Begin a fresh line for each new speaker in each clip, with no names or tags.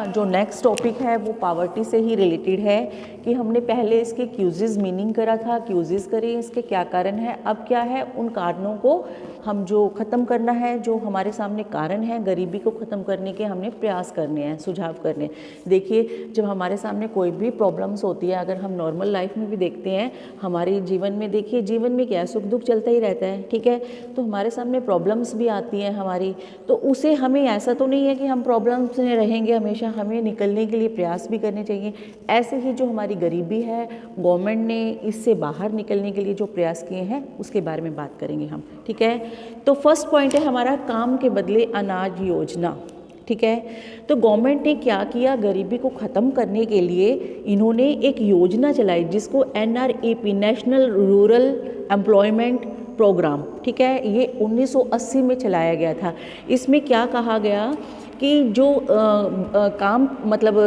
जो next topic है वो पावर्टी से ही रिलेटेड है कि हमने पहले इसके क्यूजेस मीनिंग करा था, क्यूजेस करे इसके क्या कारण है, अब क्या है उन कारणों को हम जो ख़त्म करना है, जो हमारे सामने कारण है गरीबी को ख़त्म करने के हमने प्रयास करने हैं, सुझाव करने। देखिए जब हमारे सामने कोई भी प्रॉब्लम्स होती है, अगर हम नॉर्मल लाइफ में भी देखते हैं हमारे जीवन में, देखिए जीवन में क्या सुख दुख चलता ही रहता है, ठीक है। तो हमारे सामने प्रॉब्लम्स भी आती हैं हमारी, तो उसे हमें ऐसा तो नहीं है कि हम प्रॉब्लम्स में रहेंगे हमेशा, हमें निकलने के लिए प्रयास भी करने चाहिए। ऐसे ही जो हमारी गरीबी है, गवर्नमेंट ने इससे बाहर निकलने के लिए जो प्रयास किए हैं उसके बारे में बात करेंगे हम, ठीक है। तो फर्स्ट पॉइंट है हमारा काम के बदले अनाज योजना, ठीक है। तो गवर्नमेंट ने क्या किया, गरीबी को ख़त्म करने के लिए इन्होंने एक योजना चलाई जिसको NREP, national rural employment programme, ठीक है, ये 1980 में चलाया गया था। इसमें क्या कहा गया कि जो काम मतलब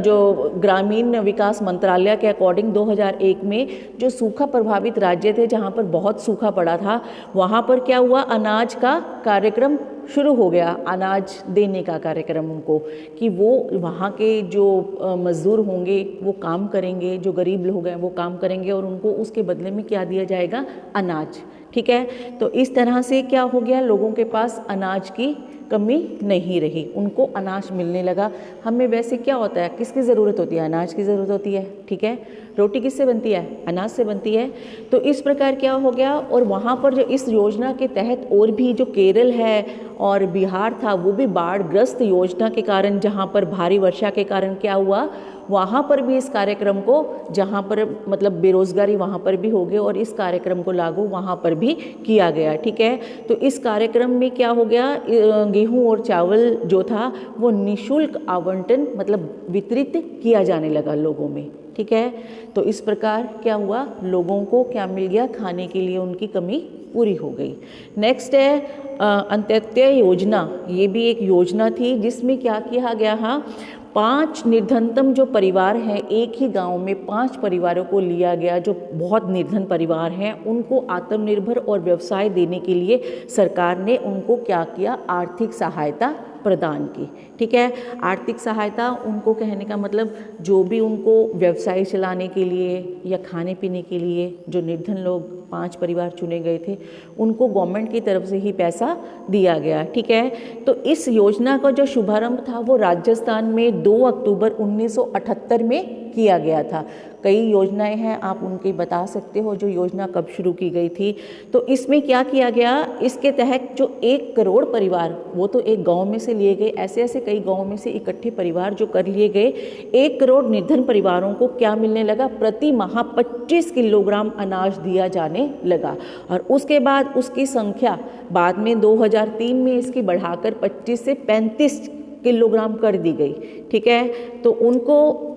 जो ग्रामीण विकास मंत्रालय के अकॉर्डिंग 2001 में जो सूखा प्रभावित राज्य थे जहाँ पर बहुत सूखा पड़ा था, वहाँ पर क्या हुआ, अनाज का कार्यक्रम शुरू हो गया, अनाज देने का कार्यक्रम उनको, कि वो वहाँ के जो मज़दूर होंगे वो काम करेंगे, जो गरीब लोग हैं वो काम करेंगे और उनको उसके बदले में क्या दिया जाएगा, अनाज, ठीक है। तो इस तरह से क्या हो गया, लोगों के पास अनाज की कमी नहीं रही, उनको अनाज मिलने लगा। हमें वैसे क्या होता है, किसकी ज़रूरत होती है, अनाज की ज़रूरत होती है, ठीक है। रोटी किससे बनती है, अनाज से बनती है। तो इस प्रकार क्या हो गया, और वहाँ पर जो इस योजना के तहत और भी जो केरल है और बिहार था वो भी बाढ़ग्रस्त योजना के कारण, जहाँ पर भारी वर्षा के कारण क्या हुआ, वहाँ पर भी इस कार्यक्रम को, जहाँ पर मतलब बेरोजगारी वहाँ पर भी हो गई और इस कार्यक्रम को लागू वहाँ पर भी किया गया, ठीक है। तो इस कार्यक्रम में क्या हो गया, गेहूं और चावल जो था वो निःशुल्क आवंटन मतलब वितरित किया जाने लगा लोगों में, ठीक है। तो इस प्रकार क्या हुआ, लोगों को क्या मिल गया, खाने के लिए उनकी कमी पूरी हो गई। नेक्स्ट है अंत्योदय योजना, ये भी एक योजना थी जिसमें क्या किया गया, हाँ, 5 निर्धनतम जो परिवार हैं, एक ही गांव में 5 परिवारों को लिया गया जो बहुत निर्धन परिवार हैं, उनको आत्मनिर्भर और व्यवसाय देने के लिए सरकार ने उनको क्या किया, आर्थिक सहायता प्रदान की, ठीक है। आर्थिक सहायता उनको कहने का मतलब जो भी उनको व्यवसाय चलाने के लिए या खाने पीने के लिए, जो निर्धन लोग 5 परिवार चुने गए थे उनको गवर्नमेंट की तरफ से ही पैसा दिया गया, ठीक है। तो इस योजना का जो शुभारंभ था वो राजस्थान में 2 अक्टूबर 1978 में किया गया था। कई योजनाएं हैं, आप उनके बता सकते हो जो योजना कब शुरू की गई थी। तो इसमें क्या किया गया, इसके तहत जो 1 करोड़ परिवार, वो तो एक गांव में से लिए गए, ऐसे ऐसे कई गांव में से इकट्ठे परिवार जो कर लिए गए, 1 करोड़ निर्धन परिवारों को क्या मिलने लगा, प्रति माह 25 किलोग्राम अनाज दिया जाने लगा। और उसके बाद उसकी संख्या बाद में 2003 में इसकी बढ़ाकर 25 से 35 किलोग्राम कर दी गई, ठीक है। तो उनको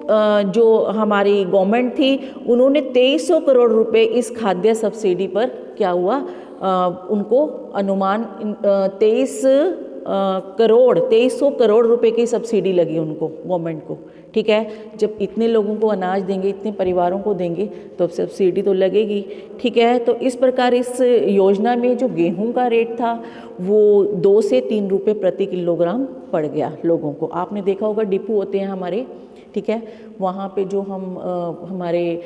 जो हमारी गवर्नमेंट थी उन्होंने 2300 करोड़ रुपए इस खाद्य सब्सिडी पर क्या हुआ, उनको अनुमान 2300 करोड़ रुपए की सब्सिडी लगी उनको, गवर्नमेंट को, ठीक है। जब इतने लोगों को अनाज देंगे, इतने परिवारों को देंगे तो सब्सिडी तो लगेगी, ठीक है। तो इस प्रकार इस योजना में जो गेहूं का रेट था वो 2 से 3 रुपये प्रति किलोग्राम पड़ गया लोगों को। आपने देखा होगा डिपो होते हैं हमारे, ठीक है, वहाँ पे जो हमारे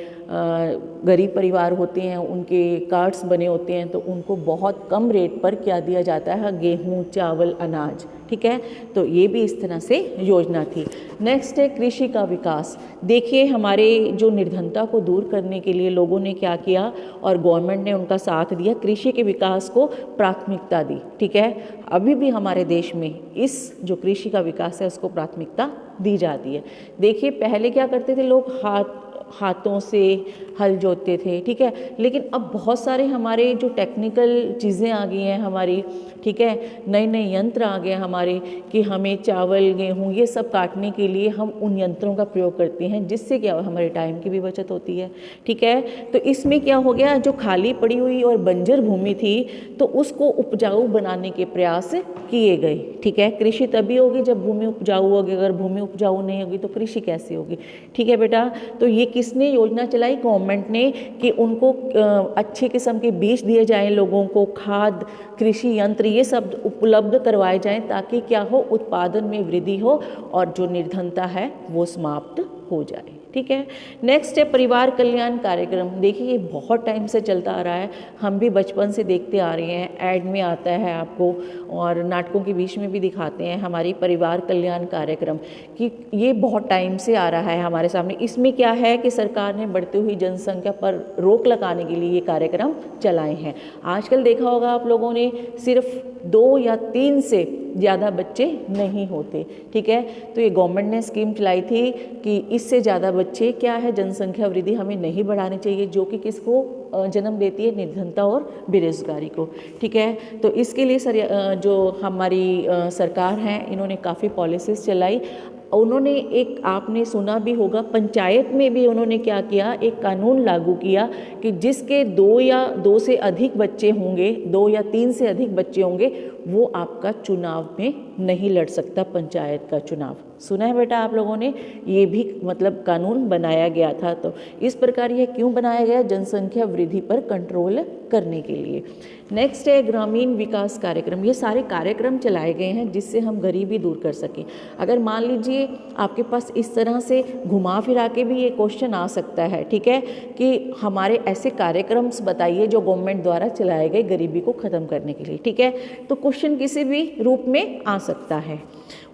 गरीब परिवार होते हैं उनके कार्ड्स बने होते हैं, तो उनको बहुत कम रेट पर क्या दिया जाता है, गेहूं, चावल, अनाज, ठीक है। तो ये भी इस तरह से योजना थी। नेक्स्ट है कृषि का विकास। देखिए हमारे जो निर्धनता को दूर करने के लिए लोगों ने क्या किया और गवर्नमेंट ने उनका साथ दिया, कृषि के विकास को प्राथमिकता दी, ठीक है। अभी भी हमारे देश में इस जो कृषि का विकास है उसको प्राथमिकता दी जाती है। देखिए पहले क्या करते थे लोग, हाथों से हल जोतते थे, ठीक है, लेकिन अब बहुत सारे हमारे जो टेक्निकल चीज़ें आ गई हैं हमारी, ठीक है, नए नए यंत्र आ गए हमारे कि हमें चावल, गेहूं ये सब काटने के लिए हम उन यंत्रों का प्रयोग करते हैं, जिससे क्या हमारे टाइम की भी बचत होती है, ठीक है। तो इसमें क्या हो गया, जो खाली पड़ी हुई और बंजर भूमि थी तो उसको उपजाऊ बनाने के प्रयास किए गए, ठीक है। कृषि तभी होगी जब भूमि उपजाऊ होगी, अगर भूमि उपजाऊ नहीं होगी तो कृषि कैसे होगी, ठीक है बेटा। तो ये किसने योजना चलाई? गवर्नमेंट ने, कि उनको अच्छे किस्म के बीज दिए जाएं, लोगों को खाद, कृषि यंत्र ये सब उपलब्ध करवाए जाएं, ताकि क्या हो, उत्पादन में वृद्धि हो और जो निर्धनता है वो समाप्त हो जाए। ठीक है। नेक्स्ट है परिवार कल्याण कार्यक्रम। देखिए ये बहुत टाइम से चलता आ रहा है, हम भी बचपन से देखते आ रहे हैं, ऐड में आता है आपको और नाटकों के बीच में भी दिखाते हैं हमारी परिवार कल्याण कार्यक्रम, कि ये बहुत टाइम से आ रहा है हमारे सामने। इसमें क्या है कि सरकार ने बढ़ती हुई जनसंख्या पर रोक लगाने के लिए ये कार्यक्रम चलाए हैं। आजकल देखा होगा आप लोगों ने, सिर्फ 2 या 3 से ज़्यादा बच्चे नहीं होते। ठीक है, तो ये गवर्नमेंट ने स्कीम चलाई थी कि इससे ज़्यादा बच्चे क्या है, जनसंख्या वृद्धि हमें नहीं बढ़ानी चाहिए, जो कि किसको जन्म देती है, निर्धनता और बेरोजगारी को। ठीक है, तो इसके लिए जो हमारी सरकार है, इन्होंने काफ़ी पॉलिसीज़ चलाई। उन्होंने एक, आपने सुना भी होगा, पंचायत में भी उन्होंने क्या किया, एक कानून लागू किया कि जिसके 2 से अधिक बच्चे होंगे, 2 या 3 से अधिक बच्चे होंगे, वो आपका चुनाव में नहीं लड़ सकता, पंचायत का चुनाव। सुना है बेटा आप लोगों ने? ये भी मतलब कानून बनाया गया था। तो इस प्रकार यह क्यों बनाया गया? जनसंख्या वृद्धि पर कंट्रोल करने के लिए। नेक्स्ट है ग्रामीण विकास कार्यक्रम। ये सारे कार्यक्रम चलाए गए हैं जिससे हम गरीबी दूर कर सकें। अगर मान लीजिए आपके पास इस तरह से घुमा फिरा के भी ये क्वेश्चन आ सकता है, ठीक है, कि हमारे ऐसे कार्यक्रम्स बताइए जो गवर्नमेंट द्वारा चलाए गए गरीबी को ख़त्म करने के लिए। ठीक है, तो क्वेश्चन किसी भी रूप में आ सकता है।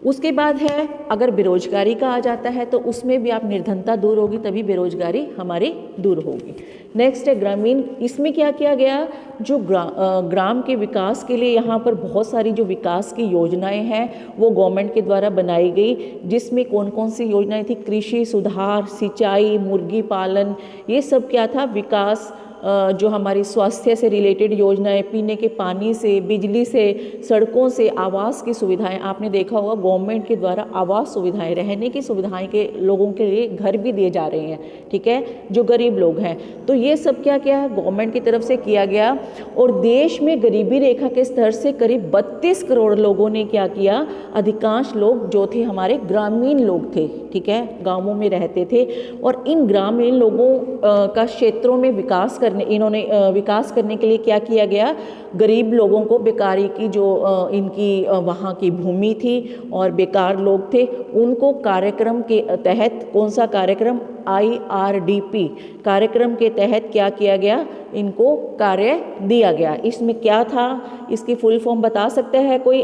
उसके बाद है, अगर बेरोजगारी का आ जाता है तो उसमें भी आप, निर्धनता दूर होगी तभी बेरोजगारी हमारी दूर होगी। नेक्स्ट है ग्रामीण। इसमें क्या किया गया, जो ग्राम के विकास के लिए यहाँ पर बहुत सारी जो विकास की योजनाएं हैं वो गवर्नमेंट के द्वारा बनाई गई, जिसमें कौन कौन सी योजनाएं थी? कृषि सुधार, सिंचाई, मुर्गी पालन, ये सब क्या था? विकास। जो हमारी स्वास्थ्य से रिलेटेड योजनाएं, पीने के पानी से, बिजली से, सड़कों से, आवास की सुविधाएं, आपने देखा होगा गवर्नमेंट के द्वारा आवास सुविधाएं, रहने की सुविधाएं के लोगों के लिए घर भी दिए जा रहे हैं। ठीक है, जो गरीब लोग हैं, तो ये सब क्या क्या है, गवर्नमेंट की तरफ से किया गया। और देश में गरीबी रेखा के स्तर से करीब 32 करोड़ लोगों ने क्या किया, अधिकांश लोग जो थे हमारे ग्रामीण लोग थे। ठीक है, गाँवों में रहते थे और इन ग्रामीण लोगों का क्षेत्रों में विकास इन्होंने विकास करने के लिए क्या किया गया, गरीब लोगों को, बेकारी की जो इनकी वहाँ की भूमि थी और बेकार लोग थे, उनको कार्यक्रम के तहत, कौन सा कार्यक्रम? IRDP कार्यक्रम के तहत क्या किया गया, इनको कार्य दिया गया। इसमें क्या था, इसकी फुल फॉर्म बता सकते हैं कोई?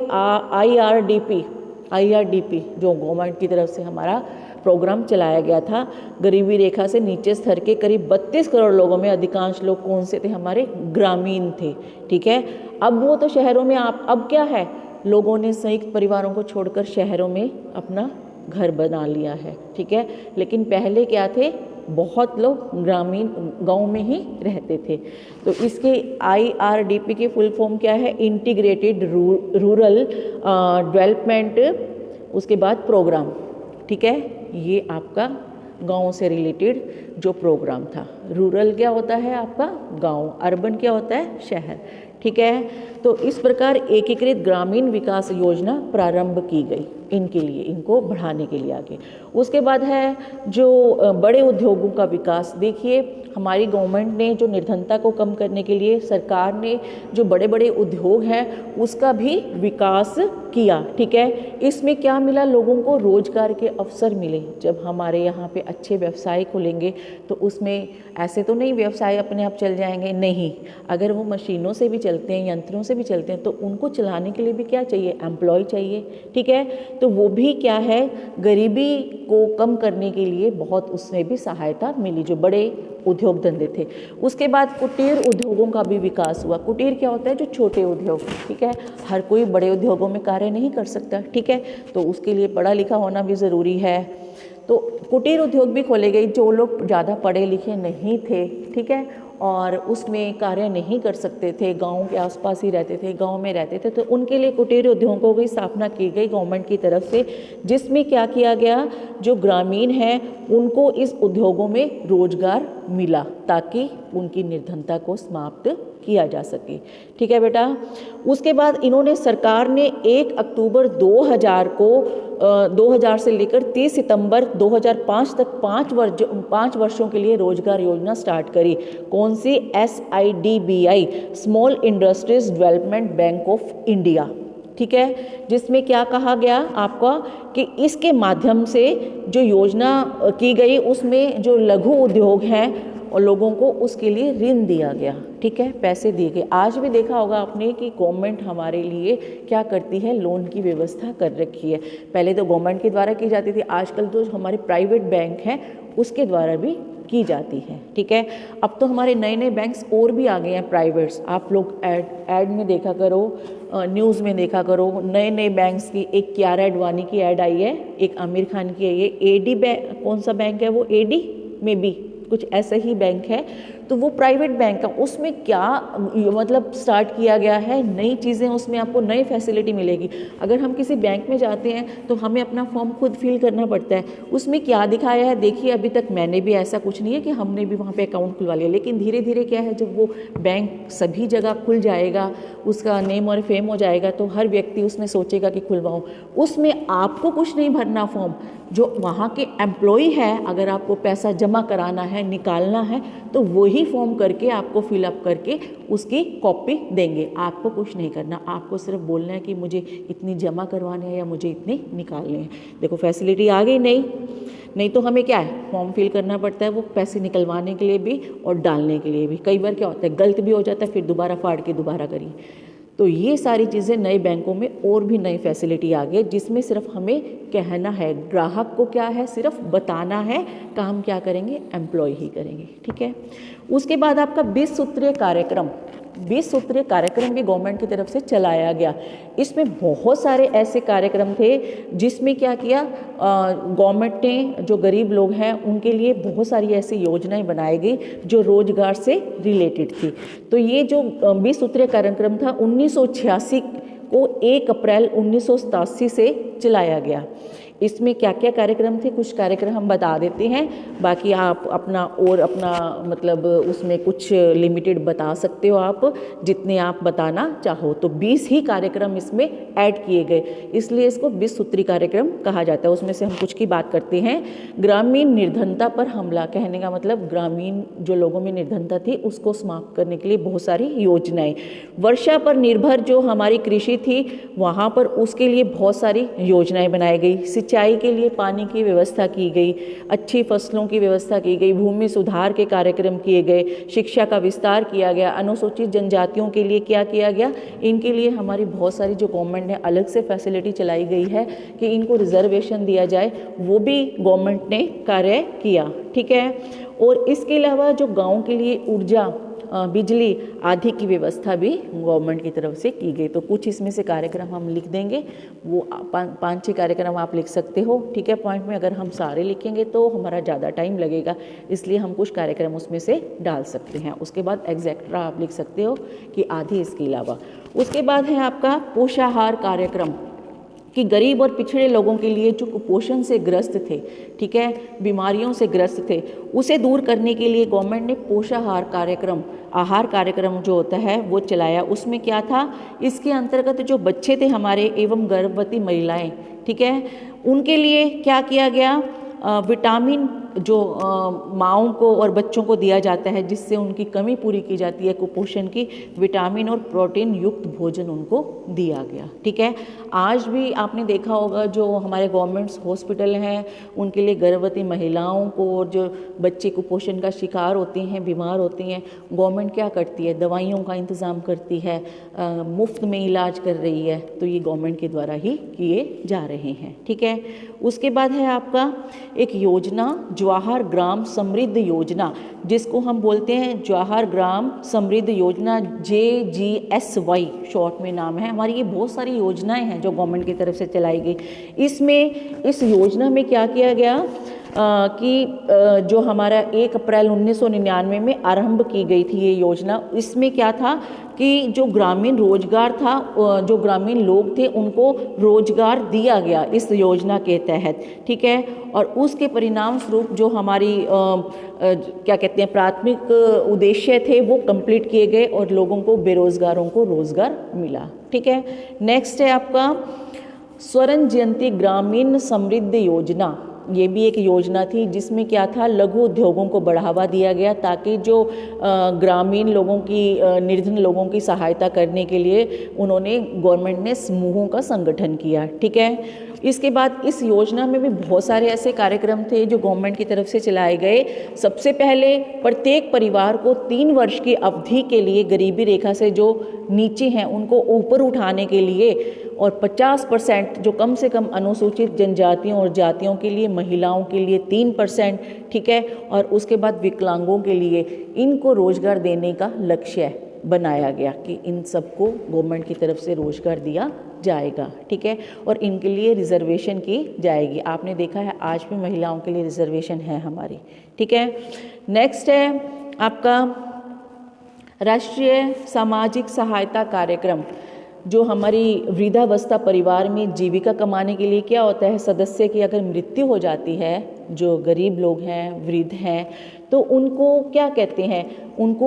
IRDP जो गवर्नमेंट की तरफ से हमारा प्रोग्राम चलाया गया था। गरीबी रेखा से नीचे स्तर के करीब 32 करोड़ लोगों में अधिकांश लोग कौन से थे? हमारे ग्रामीण थे। ठीक है, अब वो तो शहरों में, अब क्या है, लोगों ने संयुक्त परिवारों को छोड़कर शहरों में अपना घर बना लिया है। ठीक है, लेकिन पहले क्या थे, बहुत लोग ग्रामीण गांव में ही रहते थे। तो इसके IRDP की फुल फॉर्म क्या है? इंटीग्रेटेड रूरल डेवलपमेंट, उसके बाद प्रोग्राम। ठीक है, ये आपका गांव से रिलेटेड जो प्रोग्राम था। रूरल क्या होता है आपका? गांव। अर्बन क्या होता है? शहर। ठीक है, तो इस प्रकार एकीकृत ग्रामीण विकास योजना प्रारंभ की गई इनके लिए, इनको बढ़ाने के लिए आगे। उसके बाद है जो बड़े उद्योगों का विकास। देखिए हमारी गवर्नमेंट ने जो निर्धनता को कम करने के लिए, सरकार ने जो बड़े बड़े उद्योग हैं उसका भी विकास किया। ठीक है, इसमें क्या मिला, लोगों को रोजगार के अवसर मिले। जब हमारे यहाँ पे अच्छे व्यवसाय खुलेंगे तो उसमें ऐसे तो नहीं व्यवसाय अपने आप चल जाएंगे, नहीं, अगर वो मशीनों से भी चलते हैं, यंत्रों से भी चलते हैं, तो उनको चलाने के लिए भी क्या चाहिए? एम्प्लॉय चाहिए। ठीक है, तो वो भी क्या है, गरीबी को कम करने के लिए बहुत उसमें भी सहायता मिली, जो बड़े उद्योग धंधे थे। उसके बाद कुटीर उद्योगों का भी विकास हुआ। कुटीर क्या होता है? जो छोटे उद्योग। ठीक है, हर कोई बड़े उद्योगों में कार्य नहीं कर सकता। ठीक है, तो उसके लिए पढ़ा लिखा होना भी ज़रूरी है। तो कुटीर उद्योग भी खोले गए। जो लोग ज़्यादा पढ़े लिखे नहीं थे, ठीक है, और उसमें कार्य नहीं कर सकते थे, गांव के आसपास ही रहते थे, गांव में रहते थे, तो उनके लिए कुटीर उद्योगों की स्थापना की गई गवर्नमेंट की तरफ से, जिसमें क्या किया गया, जो ग्रामीण हैं उनको इस उद्योगों में रोजगार मिला ताकि उनकी निर्धनता को समाप्त किया जा सके। ठीक है बेटा। उसके बाद इन्होंने सरकार ने 1 अक्टूबर 2000 को 2000 से लेकर 30 सितंबर 2005 तक 5 वर्षों के लिए रोजगार योजना स्टार्ट करी। कौन सी? SIDBI, small industries development bank of India. ठीक है, जिसमें क्या कहा गया आपका कि इसके माध्यम से जो योजना की गई उसमें जो लघु उद्योग हैं और लोगों को उसके लिए ऋण दिया गया। ठीक है, पैसे दिए गए। आज भी देखा होगा आपने कि गवर्नमेंट हमारे लिए क्या करती है, लोन की व्यवस्था कर रखी है। पहले तो गवर्नमेंट के द्वारा की जाती थी, आजकल तो हमारे प्राइवेट बैंक हैं उसके द्वारा भी की जाती है। ठीक है, अब तो हमारे नए नए बैंक्स और भी आ गए हैं प्राइवेट्स। आप लोग ऐड में देखा करो, न्यूज़ में देखा करो, नए नए बैंक्स की। एक कियारा एडवाणी की ऐड आई है, एक आमिर खान की है। ये AD बैंक, कौन सा बैंक है वो? AD में भी कुछ ऐसा ही बैंक है। तो वो प्राइवेट बैंक है, उसमें क्या मतलब स्टार्ट किया गया है, नई चीज़ें, उसमें आपको नई फैसिलिटी मिलेगी। अगर हम किसी बैंक में जाते हैं तो हमें अपना फॉर्म खुद फिल करना पड़ता है। उसमें क्या दिखाया है देखिए, अभी तक मैंने भी ऐसा कुछ नहीं है कि हमने भी वहाँ पे अकाउंट खुलवा लिया, लेकिन धीरे धीरे क्या है, जब वो बैंक सभी जगह खुल जाएगा, उसका नेम और फेम हो जाएगा, तो हर व्यक्ति उसमें सोचेगा कि खुलवाऊँ। उसमें आपको कुछ नहीं भरना फॉर्म, जो वहाँ के एम्प्लॉय है, अगर आपको पैसा जमा कराना है, निकालना है, तो वही फॉर्म करके आपको फिलअप करके उसकी कॉपी देंगे। आपको कुछ नहीं करना, आपको सिर्फ बोलना है कि मुझे इतनी जमा करवाने हैं या मुझे इतने निकालने हैं। देखो फैसिलिटी आ गई। नहीं तो हमें क्या है, फॉर्म फिल करना पड़ता है, वो पैसे निकलवाने के लिए भी और डालने के लिए भी। कई बार क्या होता है, गलत भी हो जाता है, फिर दोबारा फाड़ के दोबारा करिए। तो ये सारी चीज़ें नए बैंकों में और भी नई फैसिलिटी आ गई, जिसमें सिर्फ हमें कहना है, ग्राहक को क्या है, सिर्फ बताना है, काम क्या करेंगे, एम्प्लॉय ही करेंगे। ठीक है। उसके बाद आपका 20 सूत्रीय कार्यक्रम, 20 सूत्रीय कार्यक्रम भी गवर्नमेंट की तरफ से चलाया गया। इसमें बहुत सारे ऐसे कार्यक्रम थे जिसमें क्या किया, गवर्नमेंट ने जो गरीब लोग हैं उनके लिए बहुत सारी ऐसी योजनाएं बनाई गई जो रोजगार से रिलेटेड थी। तो ये जो 20 सूत्रीय कार्यक्रम था 1986 को 1 अप्रैल 1987 से चलाया गया। इसमें क्या क्या कार्यक्रम थे, कुछ कार्यक्रम हम बता देते हैं, बाकी आप अपना मतलब उसमें कुछ लिमिटेड बता सकते हो आप, जितने आप बताना चाहो। तो 20 ही कार्यक्रम इसमें ऐड किए गए, इसलिए इसको 20 सूत्री कार्यक्रम कहा जाता है। उसमें से हम कुछ की बात करते हैं। ग्रामीण निर्धनता पर हमला, कहने का मतलब ग्रामीण जो लोगों में निर्धनता थी उसको समाप्त करने के लिए बहुत सारी योजनाएं। वर्षा पर निर्भर जो हमारी कृषि थी वहाँ पर उसके लिए बहुत सारी योजनाएं बनाई गई। सिंचाई के लिए पानी की व्यवस्था की गई, अच्छी फसलों की व्यवस्था की गई, भूमि सुधार के कार्यक्रम किए गए, शिक्षा का विस्तार किया गया। अनुसूचित जनजातियों के लिए क्या किया गया, इनके लिए हमारी बहुत सारी जो गवर्नमेंट ने अलग से फैसिलिटी चलाई गई है कि इनको रिजर्वेशन दिया जाए, वो भी गवर्नमेंट ने कार्य किया। ठीक है। और इसके अलावा जो गाँव के लिए ऊर्जा, बिजली आदि की व्यवस्था भी गवर्नमेंट की तरफ से की गई। तो कुछ इसमें से कार्यक्रम हम लिख देंगे, वो 5-6 कार्यक्रम आप लिख सकते हो। ठीक है। पॉइंट में अगर हम सारे लिखेंगे तो हमारा ज़्यादा टाइम लगेगा, इसलिए हम कुछ कार्यक्रम उसमें से डाल सकते हैं। उसके बाद एग्जैक्ट्रा आप लिख सकते हो कि आधी इसके अलावा। उसके बाद है आपका पोषाहार कार्यक्रम, कि गरीब और पिछड़े लोगों के लिए जो कुपोषण से ग्रस्त थे, ठीक है, बीमारियों से ग्रस्त थे, उसे दूर करने के लिए गवर्नमेंट ने पोषाहार कार्यक्रम, आहार कार्यक्रम जो होता है वो चलाया। उसमें क्या था, इसके अंतर्गत जो बच्चे थे हमारे एवं गर्भवती महिलाएं, ठीक है, उनके लिए क्या किया गया, विटामिन जो माँओं को और बच्चों को दिया जाता है जिससे उनकी कमी पूरी की जाती है कुपोषण की, विटामिन और प्रोटीन युक्त भोजन उनको दिया गया। ठीक है। आज भी आपने देखा होगा जो हमारे गवर्नमेंट्स हॉस्पिटल हैं उनके लिए गर्भवती महिलाओं को और जो बच्चे कुपोषण का शिकार होते हैं, बीमार होते हैं, गवर्नमेंट क्या करती है, दवाइयों का इंतज़ाम करती है, मुफ्त में इलाज कर रही है। तो ये गवर्नमेंट के द्वारा ही किए जा रहे हैं। ठीक है। उसके बाद है आपका एक योजना, जवाहर ग्राम समृद्ध योजना, जिसको हम बोलते हैं जवाहर ग्राम समृद्ध योजना, JGSY शॉर्ट में नाम है हमारी। ये बहुत सारी योजनाएं हैं जो गवर्नमेंट की तरफ से चलाई गई। इसमें इस योजना में क्या किया गया, कि जो हमारा 1 अप्रैल 1999 में आरंभ की गई थी ये योजना। इसमें क्या था कि जो ग्रामीण रोजगार था, जो ग्रामीण लोग थे उनको रोजगार दिया गया इस योजना के तहत, ठीक है। और उसके परिणाम स्वरूप जो हमारी क्या कहते हैं प्राथमिक उद्देश्य थे वो कंप्लीट किए गए और लोगों को, बेरोजगारों को रोजगार मिला, ठीक है। नेक्स्ट है आपका स्वर्ण जयंती ग्रामीण समृद्धि योजना। ये भी एक योजना थी जिसमें क्या था, लघु उद्योगों को बढ़ावा दिया गया ताकि जो ग्रामीण लोगों की, निर्धन लोगों की सहायता करने के लिए उन्होंने, गवर्नमेंट ने समूहों का संगठन किया, ठीक है। इसके बाद इस योजना में भी बहुत सारे ऐसे कार्यक्रम थे जो गवर्नमेंट की तरफ से चलाए गए। सबसे पहले प्रत्येक परिवार को 3 वर्ष की अवधि के लिए गरीबी रेखा से जो नीचे हैं उनको ऊपर उठाने के लिए, और 50% जो कम से कम अनुसूचित जनजातियों और जातियों के लिए, महिलाओं के लिए 3%, ठीक है। और उसके बाद विकलांगों के लिए इनको रोजगार देने का लक्ष्य बनाया गया कि इन सबको गवर्नमेंट की तरफ से रोजगार दिया जाएगा, ठीक है। और इनके लिए रिजर्वेशन की जाएगी। आपने देखा है आज भी महिलाओं के लिए रिजर्वेशन है हमारी, ठीक है। नेक्स्ट है आपका राष्ट्रीय सामाजिक सहायता कार्यक्रम। जो हमारी वृद्धावस्था परिवार में जीविका कमाने के लिए क्या होता है, सदस्य की अगर मृत्यु हो जाती है, जो गरीब लोग हैं, वृद्ध हैं, तो उनको क्या कहते हैं, उनको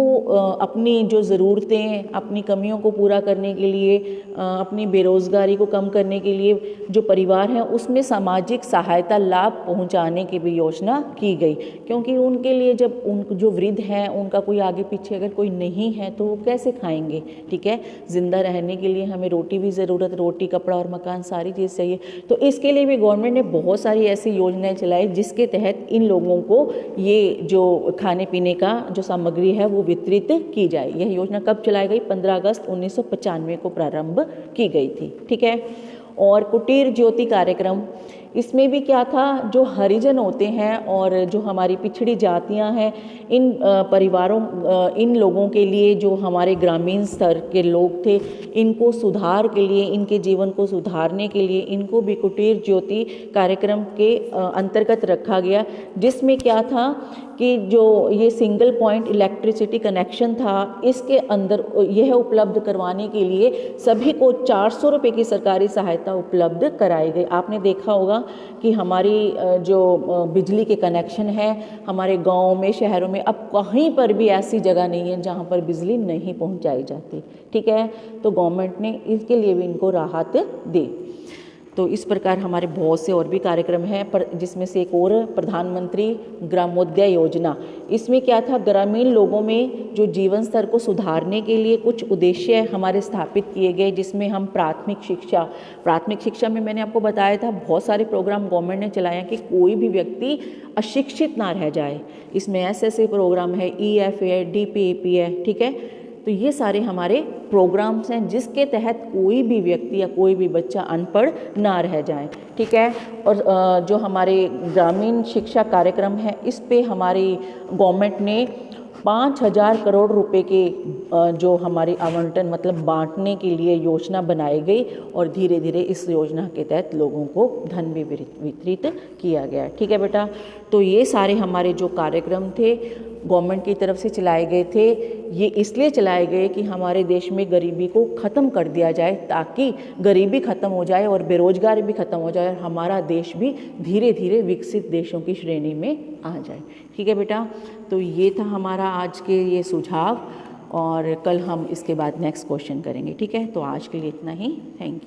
अपनी जो ज़रूरतें, अपनी कमियों को पूरा करने के लिए, अपनी बेरोज़गारी को कम करने के लिए जो परिवार है उसमें सामाजिक सहायता लाभ पहुंचाने की भी योजना की गई। क्योंकि उनके लिए, जब उन जो वृद्ध हैं उनका कोई आगे पीछे अगर कोई नहीं है तो वो कैसे खाएंगे, ठीक है। ज़िंदा रहने के लिए हमें रोटी भी ज़रूरत, रोटी, कपड़ा और मकान, सारी चीज़ चाहिए। तो इसके लिए भी गवर्नमेंट ने बहुत सारी ऐसी योजनाएं चलाई जिसके तहत इन लोगों को ये जो खाने पीने का जो सामग्री है वो वितरित की जाए। यह योजना कब चलाई गई? 15 अगस्त 1995 को प्रारंभ की गई थी, ठीक है। और कुटीर ज्योति कार्यक्रम, इसमें भी क्या था, जो हरिजन होते हैं और जो हमारी पिछड़ी जातियां हैं, इन परिवारों, इन लोगों के लिए, जो हमारे ग्रामीण स्तर के लोग थे, इनको सुधार के लिए, इनके जीवन को सुधारने के लिए इनको भी कुटीर ज्योति कार्यक्रम के अंतर्गत रखा गया। जिसमें क्या था कि जो ये सिंगल पॉइंट इलेक्ट्रिसिटी कनेक्शन था, इसके अंदर यह उपलब्ध करवाने के लिए सभी को 400 रुपये की सरकारी सहायता उपलब्ध कराई गई। आपने देखा होगा कि हमारी जो बिजली के कनेक्शन है हमारे गाँव में, शहरों में, अब कहीं पर भी ऐसी जगह नहीं है जहाँ पर बिजली नहीं पहुँचाई जाती, ठीक है। तो गवर्नमेंट ने इसके लिए भी इनको राहत दी। तो इस प्रकार हमारे बहुत से और भी कार्यक्रम हैं, पर जिसमें से एक और प्रधानमंत्री ग्रामोदय योजना। इसमें क्या था, ग्रामीण लोगों में जो जीवन स्तर को सुधारने के लिए कुछ उद्देश्य हमारे स्थापित किए गए, जिसमें हम प्राथमिक शिक्षा में मैंने आपको बताया था बहुत सारे प्रोग्राम गवर्नमेंट ने चलाए कि कोई भी व्यक्ति अशिक्षित ना रह जाए। इसमें ऐसे प्रोग्राम है, EF है, DPAP है, ठीक है। तो ये सारे हमारे प्रोग्राम्स हैं जिसके तहत कोई भी व्यक्ति या कोई भी बच्चा अनपढ़ ना रह जाए, ठीक है। और जो हमारे ग्रामीण शिक्षा कार्यक्रम है, इस पे हमारी गवर्नमेंट ने 5000 करोड़ रुपए के जो हमारी आवंटन, मतलब बांटने के लिए योजना बनाई गई और धीरे धीरे इस योजना के तहत लोगों को धन भी वितरित किया गया, ठीक है बेटा। तो ये सारे हमारे जो कार्यक्रम थे गवर्नमेंट की तरफ से चलाए गए थे, ये इसलिए चलाए गए कि हमारे देश में गरीबी को ख़त्म कर दिया जाए, ताकि गरीबी ख़त्म हो जाए और बेरोजगारी भी ख़त्म हो जाए और हमारा देश भी धीरे धीरे विकसित देशों की श्रेणी में आ जाए, ठीक है बेटा। तो ये था हमारा आज के ये सुझाव, और कल हम इसके बाद नेक्स्ट क्वेश्चन करेंगे, ठीक है। तो आज के लिए इतना ही, थैंक यू।